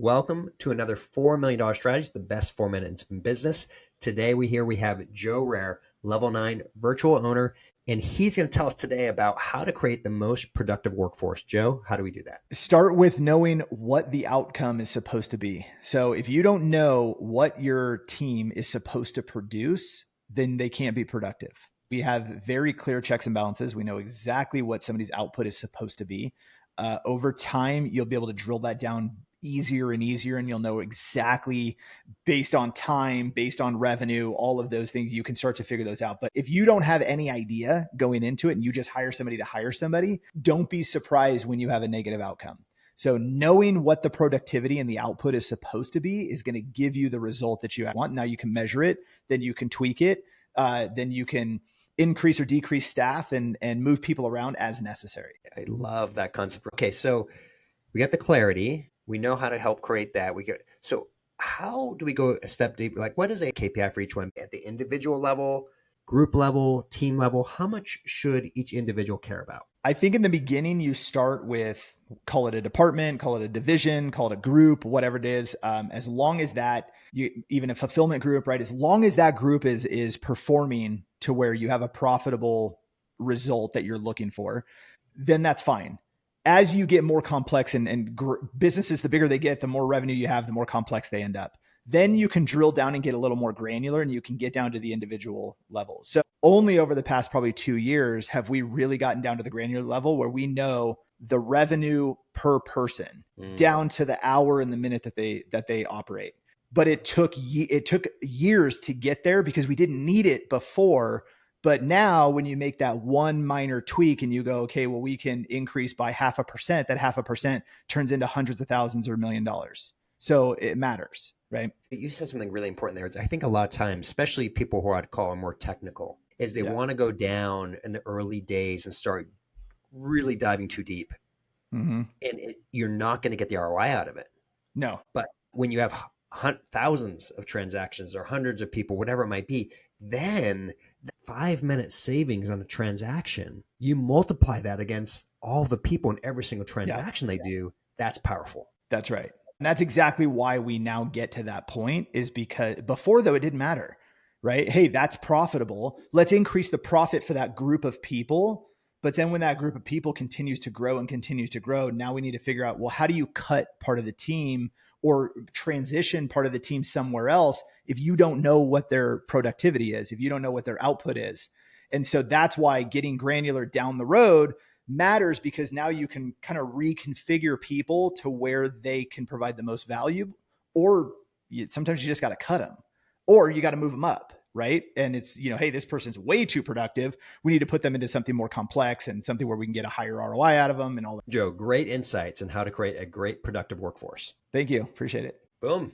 Welcome to another $4 million strategy, the best 4 minutes in business. Today we have Joe Rare, level 9 virtual owner, and he's going to tell us today about how to create the most productive workforce. Joe, how do we do that? Start with knowing what the outcome is supposed to be. So if you don't know what your team is supposed to produce, then they can't be productive. We have very clear checks and balances. We know exactly what somebody's output is supposed to be. Over time, you'll be able to drill that down easier and easier, and you'll know exactly based on time, based on revenue, all of those things, you can start to figure those out. But if you don't have any idea going into it and you just hire somebody to hire somebody, don't be surprised when you have a negative outcome. So knowing what the productivity and the output is supposed to be is going to give you the result that you want. Now you can measure it, then you can tweak it, then you can increase or decrease staff and move people around as necessary. I love that concept. Okay, so we got the clarity. We know how to help create that. So how do we go a step deeper? Like, what is a KPI for each one at the individual level, group level, team level? How much should each individual care about? I think in the beginning, you start with, call it a department, call it a division, call it a group, whatever it is. As long as that, even a fulfillment group, right? As long as that group is performing to where you have a profitable result that you're looking for, then that's fine. As you get more complex and businesses, the bigger they get, the more revenue you have, the more complex they end up. Then you can drill down and get a little more granular and you can get down to the individual level. So only over the past probably 2 years have we really gotten down to the granular level where we know the revenue per person down to the hour and the minute that they operate. But it took years to get there because we didn't need it before. But now when you make that one minor tweak and you go, okay, well, we can increase by 0.5%, that 0.5% turns into hundreds of thousands or $1 million. So it matters, right? You said something really important there. I think a lot of times, especially people who I'd call more technical, is they want to go down in the early days and start really diving too deep. Mm-hmm. And you're not going to get the ROI out of it. No. But when you have thousands of transactions or hundreds of people, whatever it might be, then the 5-minute savings on a transaction, you multiply that against all the people in every single transaction they do. That's powerful. That's right. And that's exactly why we now get to that point, is because before, though, it didn't matter, right? Hey, that's profitable. Let's increase the profit for that group of people. But then when that group of people continues to grow and continues to grow, now we need to figure out, well, how do you cut part of the team or transition part of the team somewhere else if you don't know what their productivity is, if you don't know what their output is? And so that's why getting granular down the road matters, because now you can kind of reconfigure people to where they can provide the most value, or sometimes you just got to cut them, or you got to move them up. Right. And it's, hey, this person's way too productive. We need to put them into something more complex and something where we can get a higher ROI out of them and all that. Joe, great insights on how to create a great productive workforce. Thank you. Appreciate it. Boom.